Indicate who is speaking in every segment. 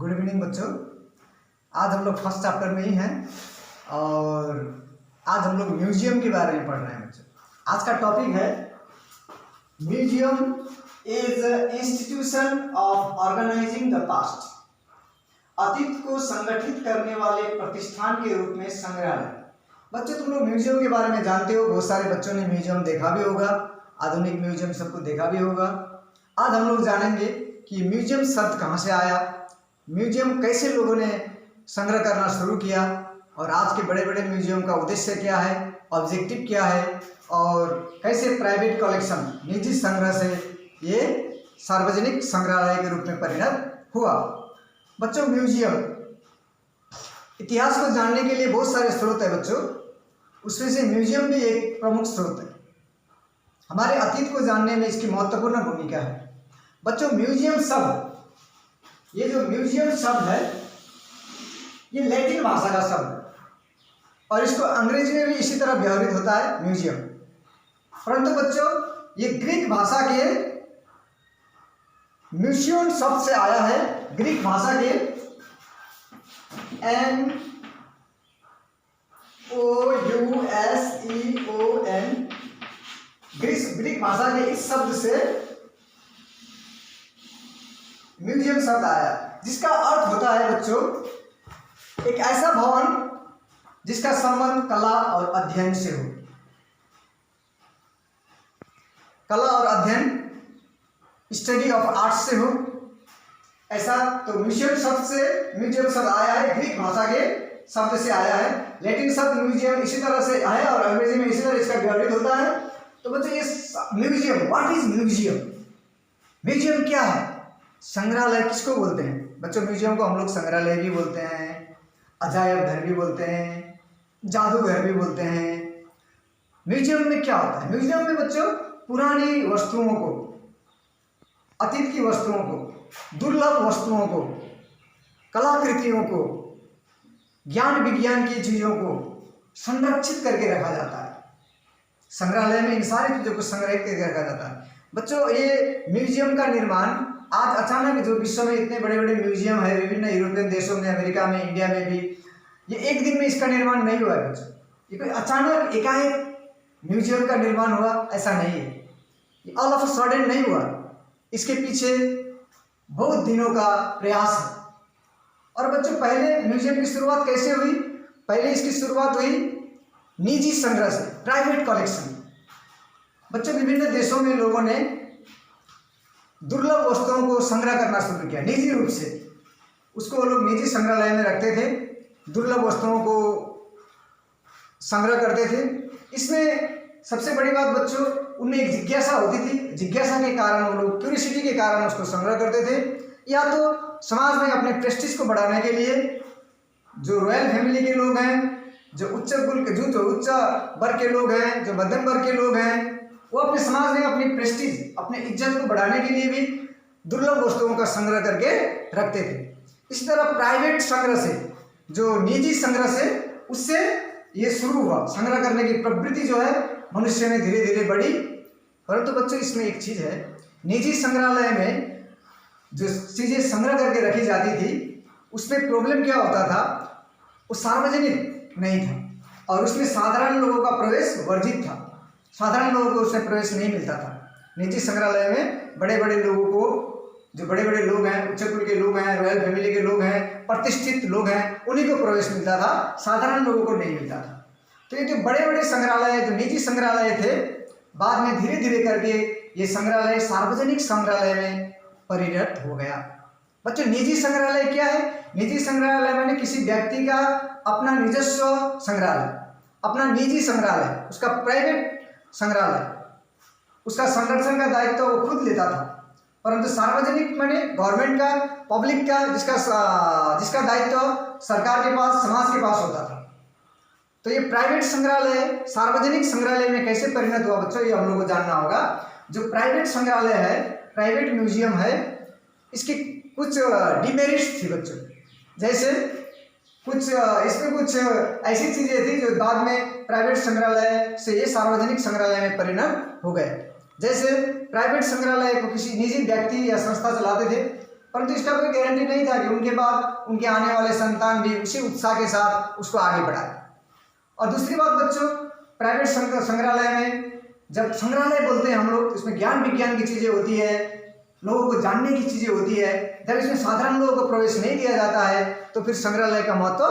Speaker 1: Good evening बच्चों। आज हम लोग फर्स्ट चैप्टर में ही हैं और आज हम लोग म्यूजियम के बारे में पढ़ रहे हैं बच्चों। आज का टॉपिक है museum is institution of organizing the past. अतीत को संगठित करने वाले प्रतिष्ठान के रूप में संग्रहालय। बच्चों तुम लोग म्यूजियम के बारे में जानते हो, बहुत सारे बच्चों ने म्यूजियम देखा भी होगा, आधुनिक म्यूजियम सबको देखा भी होगा। आज हम लोग जानेंगे कि म्यूजियम शब्द कहाँ से आया, म्यूजियम कैसे लोगों ने संग्रह करना शुरू किया और आज के बड़े बड़े म्यूजियम का उद्देश्य क्या है, ऑब्जेक्टिव क्या है और कैसे प्राइवेट कलेक्शन निजी संग्रह से ये सार्वजनिक संग्रहालय के रूप में परिणत हुआ। बच्चों म्यूजियम इतिहास को जानने के लिए बहुत सारे स्रोत है बच्चों, उसमें से म्यूजियम भी एक प्रमुख स्रोत है। हमारे अतीत को जानने में इसकी महत्वपूर्ण भूमिका है। बच्चों म्यूजियम शब्द, ये जो म्यूजियम शब्द है ये लैटिन भाषा का शब्द है और इसको अंग्रेजी में भी इसी तरह व्यवहृत होता है म्यूजियम, परंतु बच्चों ये ग्रीक भाषा के म्यूजियम शब्द से आया है। ग्रीक भाषा के MOUSEON, ग्रीक भाषा के इस शब्द से म्यूजियम शब्द आया, जिसका अर्थ होता है बच्चों एक ऐसा भवन जिसका संबंध कला और अध्ययन से हो। कला और अध्ययन, स्टडी ऑफ आर्ट से हो, ऐसा। तो म्यूजियम शब्द से म्यूजियम शब्द आया है, ग्रीक भाषा के शब्द से आया है। लैटिन शब्द म्यूजियम इसी तरह से है और अंग्रेजी में इसी तरह इसका व्यवहारित होता है। तो बच्चों ये museum, what is museum? Museum क्या है? संग्रहालय किसको बोलते हैं बच्चों? म्यूजियम को हम लोग संग्रहालय भी बोलते हैं, अजायब घर भी बोलते हैं, जादूघर भी बोलते हैं। म्यूजियम में क्या होता है? म्यूजियम में बच्चों पुरानी वस्तुओं को, अतीत की वस्तुओं को, दुर्लभ वस्तुओं को, कलाकृतियों को, ज्ञान विज्ञान की चीज़ों को संरक्षित करके रखा जाता है। संग्रहालय में इन सारी चीज़ों को संग्रहित करके रखा जाता है। बच्चों ये म्यूजियम का निर्माण आज अचानक, जो विश्व में इतने बड़े बड़े म्यूजियम है विभिन्न यूरोपियन देशों में, अमेरिका में, इंडिया में भी, ये एक दिन में इसका निर्माण नहीं हुआ है बच्चों। ये कोई अचानक एकाएक म्यूजियम का निर्माण हुआ ऐसा नहीं है, ये ऑल ऑफ अ सडन नहीं हुआ। इसके पीछे बहुत दिनों का प्रयास है। और बच्चों पहले म्यूजियम की शुरुआत कैसे हुई? पहले इसकी शुरुआत हुई निजी संग्रह से, प्राइवेट कलेक्शन। बच्चों विभिन्न देशों में लोगों ने दुर्लभ वस्तुओं को संग्रह करना शुरू किया निजी रूप से। उसको वो लोग निजी संग्रहालय में रखते थे, दुर्लभ वस्तुओं को संग्रह करते थे। इसमें सबसे बड़ी बात बच्चों, उनमें एक जिज्ञासा होती थी। जिज्ञासा के कारण वो लोग, क्यूरियोसिटी के कारण उसको संग्रह करते थे, या तो समाज में अपने प्रेस्टीज को बढ़ाने के लिए। जो रॉयल फैमिली के लोग हैं, जो उच्च कुल के, जो उच्च वर्ग के लोग हैं, जो मध्यम वर्ग के लोग हैं, वो अपने समाज में अपनी प्रेस्टीज, अपने इज्जत को बढ़ाने के लिए भी दुर्लभ वस्तुओं का संग्रह करके रखते थे। इसी तरह प्राइवेट संग्रह से, जो निजी संग्रह से, उससे ये शुरू हुआ। संग्रह करने की प्रवृत्ति जो है मनुष्य में धीरे धीरे बढ़ी। परंतु बच्चों इसमें एक चीज़ है, निजी संग्रहालय में जो चीज़ें संग्रह करके रखी जाती थी उसमें प्रॉब्लम क्या होता था, वो सार्वजनिक नहीं था और उसमें साधारण लोगों का प्रवेश वर्जित था। साधारण लोगों को उसमें प्रवेश नहीं मिलता था। निजी संग्रहालय में बड़े बड़े लोगों को, जो बड़े बड़े लोग हैं, उच्च कुल के लोग हैं, रॉयल फैमिली के लोग हैं, प्रतिष्ठित लोग हैं, उन्हीं को प्रवेश मिलता था, साधारण लोगों को नहीं मिलता था। तो ये जो बड़े बड़े संग्रहालय, जो निजी संग्रहालय थे, बाद में धीरे धीरे करके ये संग्रहालय सार्वजनिक संग्रहालय में परिणत हो गया। बच्चों निजी संग्रहालय क्या है? निजी संग्रहालय माने किसी व्यक्ति का अपना निजस्व संग्रहालय, अपना निजी संग्रहालय, उसका प्राइवेट संग्रहालय, उसका संरक्षण का दायित्व वो खुद लेता था। परंतु सार्वजनिक माने गवर्नमेंट का, पब्लिक का, जिसका दायित्व सरकार के पास, समाज के पास होता था। तो ये प्राइवेट संग्रहालय सार्वजनिक संग्रहालय में कैसे परिणत हुआ बच्चों, ये हम लोग को जानना होगा। जो प्राइवेट संग्रहालय है, प्राइवेट म्यूजियम है, इसकी कुछ डिमेरिट्स थी बच्चों। जैसे कुछ इसमें कुछ ऐसी चीज़ें थी जो बाद में प्राइवेट संग्रहालय से ये सार्वजनिक संग्रहालय में परिणत हो गए। जैसे प्राइवेट संग्रहालय को किसी निजी व्यक्ति या संस्था चलाते थे, परंतु इसका कोई गारंटी नहीं था कि उनके बाद उनके आने वाले संतान भी उसी उत्साह के साथ उसको आगे बढ़ाए। और दूसरी बात बच्चों, प्राइवेट संग्रहालय में, जब संग्रहालय बोलते हैं हम लोग, इसमें ज्ञान विज्ञान की चीज़ें होती है, लोगों को जानने की चीज़ें होती है। जब इसमें साधारण लोगों को प्रवेश नहीं दिया जाता है तो फिर संग्रहालय का महत्व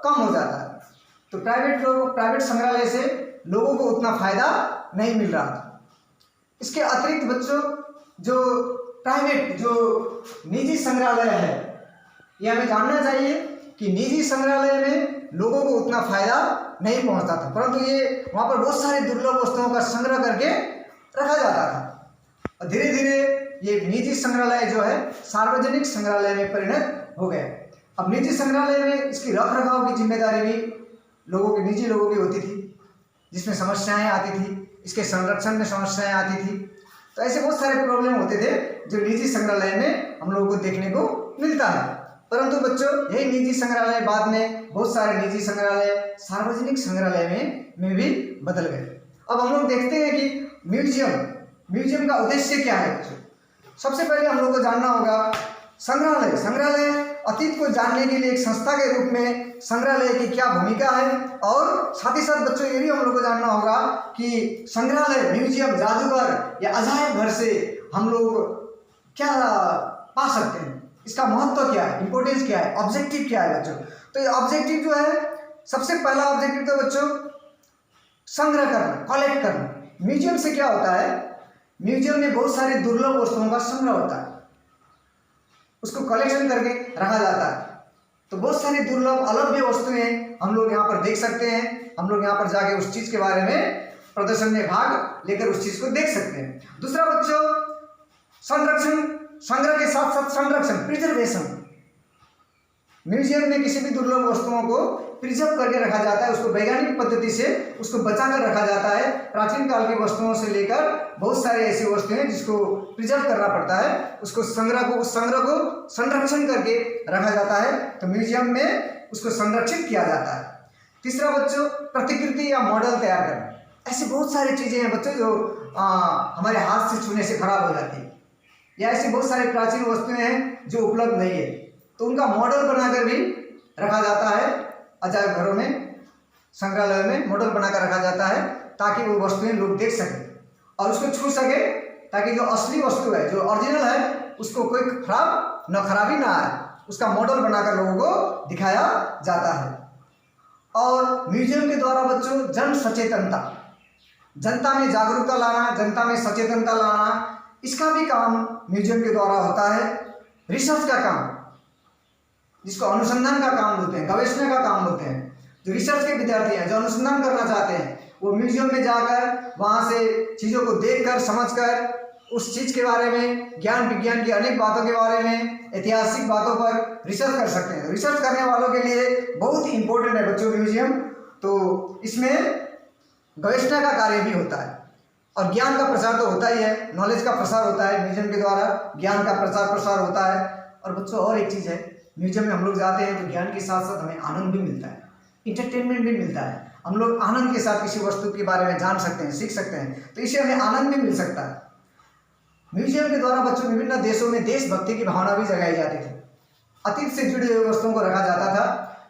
Speaker 1: कम हो जाता है। तो प्राइवेट संग्रहालय से लोगों को उतना फायदा नहीं मिल रहा था। इसके अतिरिक्त बच्चों, जो निजी संग्रहालय है, ये हमें जानना चाहिए कि निजी संग्रहालय में लोगों को उतना फायदा नहीं पहुंचता था, परंतु ये वहाँ पर बहुत सारी दुर्लभ वस्तुओं का संग्रह करके रखा जाता था। और धीरे धीरे ये निजी संग्रहालय जो है सार्वजनिक संग्रहालय में परिणत हो गए। अब निजी संग्रहालय में इसकी रख रखाव की जिम्मेदारी भी निजी लोगों की होती थी, जिसमें समस्याएं आती थी, इसके संरक्षण में समस्याएं आती थी। तो ऐसे बहुत सारे प्रॉब्लम होते थे जो निजी संग्रहालय में हम लोगों को देखने को मिलता है। परंतु बच्चों, यही निजी संग्रहालय बाद में बहुत सारे निजी संग्रहालय सार्वजनिक संग्रहालय में भी बदल गए। अब हम लोग देखते हैं कि म्यूजियम का उद्देश्य क्या है बच्चों। सबसे पहले हम लोग को जानना होगा संग्रहालय अतीत को जानने के लिए एक संस्था के रूप में संग्रहालय की क्या भूमिका है, और साथ ही साथ बच्चों ये भी हम लोग को जानना होगा कि संग्रहालय, म्यूजियम, जादूगर या अजायब घर से हम लोग क्या पा सकते हैं, इसका महत्व क्या है, इंपॉर्टेंस क्या है, ऑब्जेक्टिव क्या है बच्चों। तो ये ऑब्जेक्टिव जो है, सबसे पहला ऑब्जेक्टिव तो बच्चों संग्रह करना, कलेक्ट करना। म्यूजियम से क्या होता है, म्यूजियम में बहुत सारी दुर्लभ वस्तुओं का संग्रह होता है, उसको कलेक्शन करके रखा जाता है। तो बहुत सारी दुर्लभ अलभ्य वस्तुएं हम लोग यहाँ पर देख सकते हैं। हम लोग यहाँ पर जाके उस चीज के बारे में प्रदर्शन में भाग लेकर उस चीज को देख सकते हैं। दूसरा बच्चों, संरक्षण, संग्रह के साथ साथ संरक्षण, प्रिजर्वेशन। म्यूजियम में किसी भी दुर्लभ वस्तुओं को प्रिजर्व करके रखा जाता है, उसको वैज्ञानिक पद्धति से उसको बचा कर रखा जाता है। प्राचीन काल की वस्तुओं से लेकर बहुत सारे ऐसी वस्तुएं हैं जिसको प्रिजर्व करना पड़ता है, उस संग्रह को संरक्षण करके रखा जाता है। तो म्यूजियम में उसको संरक्षित किया जाता है। तीसरा बच्चों, प्रतिकृति या मॉडल तैयार करना। ऐसी बहुत सारी चीजें हैं बच्चों जो हमारे हाथ से छूने से खराब हो जाती है, या ऐसी बहुत सारी प्राचीन वस्तुएं हैं जो उपलब्ध नहीं है, तो उनका मॉडल बनाकर भी रखा जाता है। अजायब घरों में, संग्रहालयों में मॉडल बनाकर रखा जाता है ताकि वो वस्तुएं लोग देख सकें और उसको छू सके, ताकि जो असली वस्तु है, जो ओरिजिनल है, उसको कोई खराबी ना आए, उसका मॉडल बनाकर लोगों को दिखाया जाता है। और म्यूजियम के द्वारा बच्चों जन सचेतनता, जनता में जागरूकता लाना, जनता में सचेतनता लाना, इसका भी काम म्यूजियम के द्वारा होता है। रिसर्च का काम, जिसको अनुसंधान का काम बोलते हैं, गवेषणा का काम बोलते हैं, जो रिसर्च के विद्यार्थी हैं, जो अनुसंधान करना चाहते हैं, वो म्यूजियम में जाकर वहाँ से चीज़ों को देखकर, समझकर, उस चीज़ के बारे में, ज्ञान विज्ञान की अनेक बातों के बारे में, ऐतिहासिक बातों पर रिसर्च कर सकते हैं। रिसर्च करने वालों के लिए बहुत ही इंपॉर्टेंट है बच्चों म्यूजियम। तो इसमें गवेषणा का कार्य भी होता है और ज्ञान का प्रसार तो होता ही है, नॉलेज का प्रसार होता है म्यूजियम के द्वारा, ज्ञान का प्रसार होता है। और बच्चों और एक चीज़ है, म्यूजियम में हम लोग जाते हैं तो ज्ञान के साथ साथ हमें आनंद भी मिलता है, इंटरटेनमेंट भी मिलता है। हम लोग आनंद के साथ किसी वस्तु के बारे में जान सकते हैं, सीख सकते हैं, तो इससे हमें आनंद भी मिल सकता है। म्यूजियम के द्वारा बच्चों विभिन्न देशों में देशभक्ति की भावना भी जगाई जाती थी। अतीत से जुड़ी हुई वस्तुओं को रखा जाता था,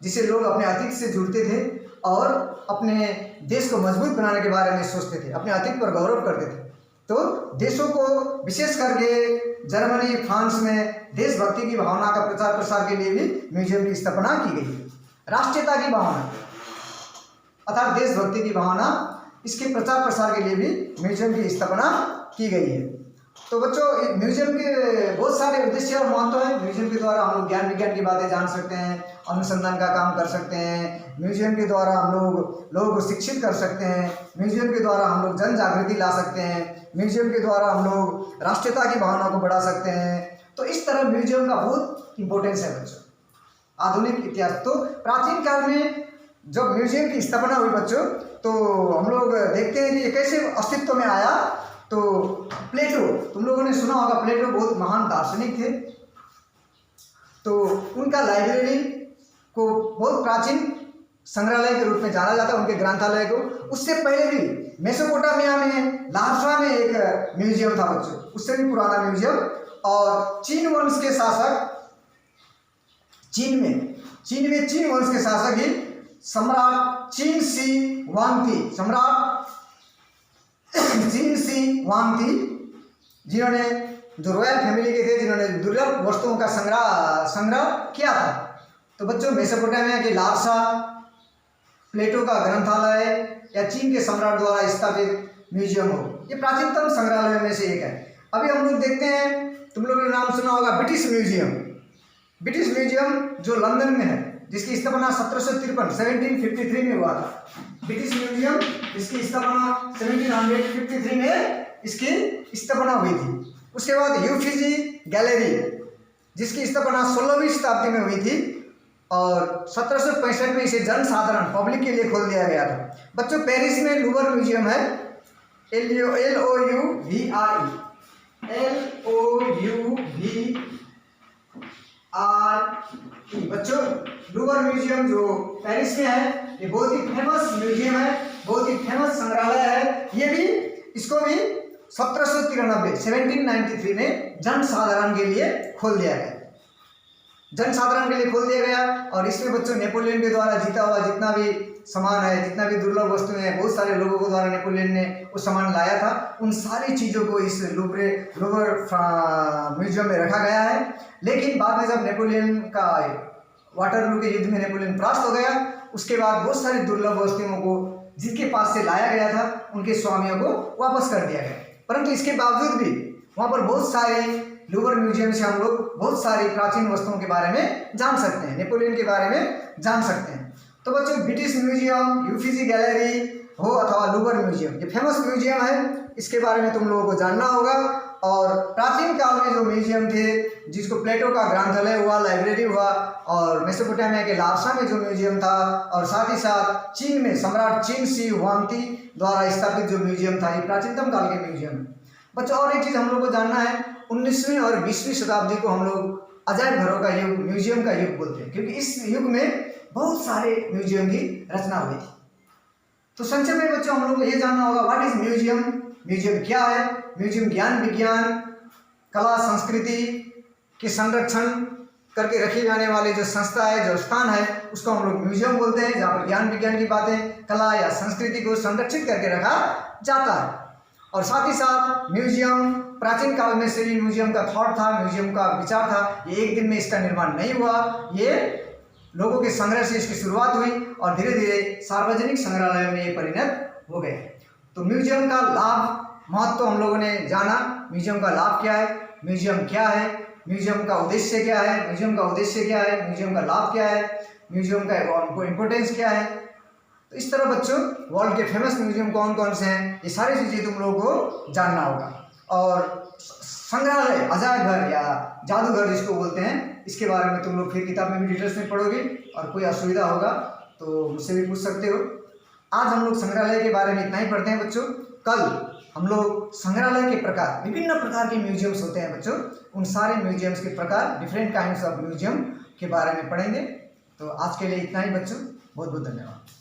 Speaker 1: जिससे लोग अपने अतीत से जुड़ते थे और अपने देश को मजबूत बनाने के बारे में सोचते थे, अपने अतीत पर गौरव करते थे। तो देशों को, विशेष करके जर्मनी, फ्रांस में देशभक्ति की भावना का प्रचार प्रसार के लिए भी म्यूजियम की स्थापना की गई है। राष्ट्रीयता की भावना अर्थात देशभक्ति की भावना, इसके प्रचार प्रसार के लिए भी म्यूजियम की स्थापना की गई है। तो बच्चों म्यूजियम के बहुत सारे उद्देश्य और महत्व है। म्यूजियम के द्वारा हम लोग ज्ञान विज्ञान की बातें जान सकते हैं, अनुसंधान का काम कर सकते हैं, म्यूजियम के द्वारा हम लोगों को शिक्षित कर सकते हैं, म्यूजियम के द्वारा हम लोग जन जागृति ला सकते हैं, म्यूजियम के द्वारा हम लोग राष्ट्रीयता की भावना को बढ़ा सकते हैं। तो इस तरह म्यूजियम का बहुत इंपॉर्टेंस है बच्चों। आधुनिक इतिहास, तो प्राचीन काल में जब म्यूजियम की स्थापना हुई बच्चों, तो हम लोग देखते हैं कि ये कैसे अस्तित्व में आया। तो प्लेटो, तुम लोगों ने सुना होगा, प्लेटो बहुत महान दार्शनिक थे। तो उनका लाइब्रेरी को बहुत प्राचीन संग्रहालय के रूप में जाना जाता है, उनके ग्रंथालय को। उससे पहले भी मेसोपोटामिया में, लाहसा में एक म्यूजियम था बच्चों, उससे भी पुराना म्यूजियम और चीन वंश के शासक, चीन में चीन वंश के शासक ही सम्राट चीन शी हुआंगती, सम्राट चीन शी हुआंगती, जिन्होंने जो रॉयल फैमिली के थे, जिन्होंने दुर्लभ वस्तुओं का संग्रह किया था। तो बच्चों, मेसोपोटामिया के लारसा, प्लेटो का ग्रंथालय या चीन के सम्राट द्वारा स्थापित म्यूजियम हो, ये प्राचीनतम संग्रहालयों में से एक है। अभी हम लोग देखते हैं, तुम लोगों ने नाम सुना होगा ब्रिटिश म्यूजियम। ब्रिटिश म्यूजियम जो लंदन में है, जिसकी स्थापना 1753 में हुआ था। ब्रिटिश म्यूजियम जिसकी स्थापना 1753 में इसकी स्थापना हुई थी। उसके बाद यूफिजी गैलरी जिसकी स्थापना 16वीं शताब्दी में हुई थी और 1765 में इसे जन साधारण पब्लिक के लिए खोल दिया गया था। बच्चों, पेरिस में लूवर म्यूजियम है, LOUVRE। बच्चों, लूवर म्यूजियम जो पेरिस में है, ये बहुत ही फेमस म्यूजियम है, बहुत ही फेमस संग्रहालय है। ये भी, इसको भी 1793 में जन साधारण के लिए खोल दिया गया, जन साधारण के लिए खोल दिया गया। और इसमें बच्चों नेपोलियन के द्वारा जीता हुआ जितना भी सामान है, जितना भी दुर्लभ वस्तुएं हैं, बहुत सारे लोगों को द्वारा नेपोलियन ने वो सामान लाया था, उन सारी चीज़ों को इस लूवर म्यूजियम में रखा गया है। लेकिन बाद में जब नेपोलियन का वाटरलू के युद्ध में नेपोलियन परास्त हो गया, उसके बाद बहुत सारी दुर्लभ वस्तुओं को जिनके पास से लाया गया था, उनके स्वामियों को वापस कर दिया गया। परंतु इसके बावजूद भी वहाँ पर बहुत सारे लूवर म्यूजियम से हम लोग बहुत सारी प्राचीन वस्तुओं के बारे में जान सकते हैं, नेपोलियन के बारे में जान सकते हैं। तो बच्चों, ब्रिटिश म्यूजियम, यूफिजी गैलरी हो अथवा लूवर म्यूजियम, ये फेमस म्यूजियम है, इसके बारे में तुम लोगों को जानना होगा। और प्राचीन काल में जो म्यूजियम थे, जिसको प्लेटो का ग्रंथालय हुआ, लाइब्रेरी हुआ, और मेसोपोटामिया के लारसा में जो म्यूजियम था, और साथ ही साथ चीन में सम्राट चीन शी हुआंगती द्वारा स्थापित जो म्यूजियम था, ये प्राचीनतम काल के म्यूजियम है। बच्चों, और एक चीज़ हम लोग को जानना है, 19वीं और 20वीं शताब्दी को हम लोग अजायब घरों का युग, म्यूजियम का युग बोलते हैं, क्योंकि इस युग में बहुत सारे म्यूजियम की रचना हुई थी। तो संक्षेप में बच्चों, हम लोग को ये जानना होगा, व्हाट इज म्यूजियम, म्यूजियम क्या है। म्यूजियम ज्ञान विज्ञान कला संस्कृति के संरक्षण करके रखी जाने वाली जो संस्था है, जो स्थान है, उसको हम लोग म्यूजियम बोलते हैं, जहाँ पर ज्ञान विज्ञान की बातें, कला या संस्कृति को संरक्षित करके रखा जाता है। और साथ ही साथ म्यूजियम प्राचीन काल में से ही म्यूजियम का थॉट था, म्यूजियम का विचार था, ये एक दिन में इसका निर्माण नहीं हुआ, ये लोगों के संग्रह से इसकी शुरुआत हुई और धीरे धीरे सार्वजनिक संग्रहालयों में ये परिणत हो गए। तो म्यूजियम का लाभ महत्व हम लोगों ने जाना, म्यूजियम का लाभ क्या है, म्यूजियम क्या है, म्यूजियम का उद्देश्य क्या है, म्यूजियम का उद्देश्य क्या है, म्यूजियम का लाभ क्या है, म्यूजियम का इम्पोर्टेंस क्या है। तो इस तरह बच्चों, वर्ल्ड के फेमस म्यूजियम कौन कौन से हैं, ये सारी चीज़ें तुम लोगों को जानना होगा। और संग्रहालय, अजायब घर या जादूघर जिसको बोलते हैं, इसके बारे में तुम लोग फिर किताब में भी डिटेल्स में पढ़ोगे, और कोई असुविधा होगा तो मुझसे भी पूछ सकते हो। आज हम लोग संग्रहालय के बारे में इतना ही पढ़ते हैं बच्चों। कल हम लोग संग्रहालय के प्रकार, विभिन्न प्रकार के म्यूजियम्स होते हैं बच्चों, उन सारे म्यूजियम्स के प्रकार, डिफरेंट काइंड्स ऑफ म्यूजियम के बारे में पढ़ेंगे। तो आज के लिए इतना ही बच्चों, बहुत बहुत धन्यवाद।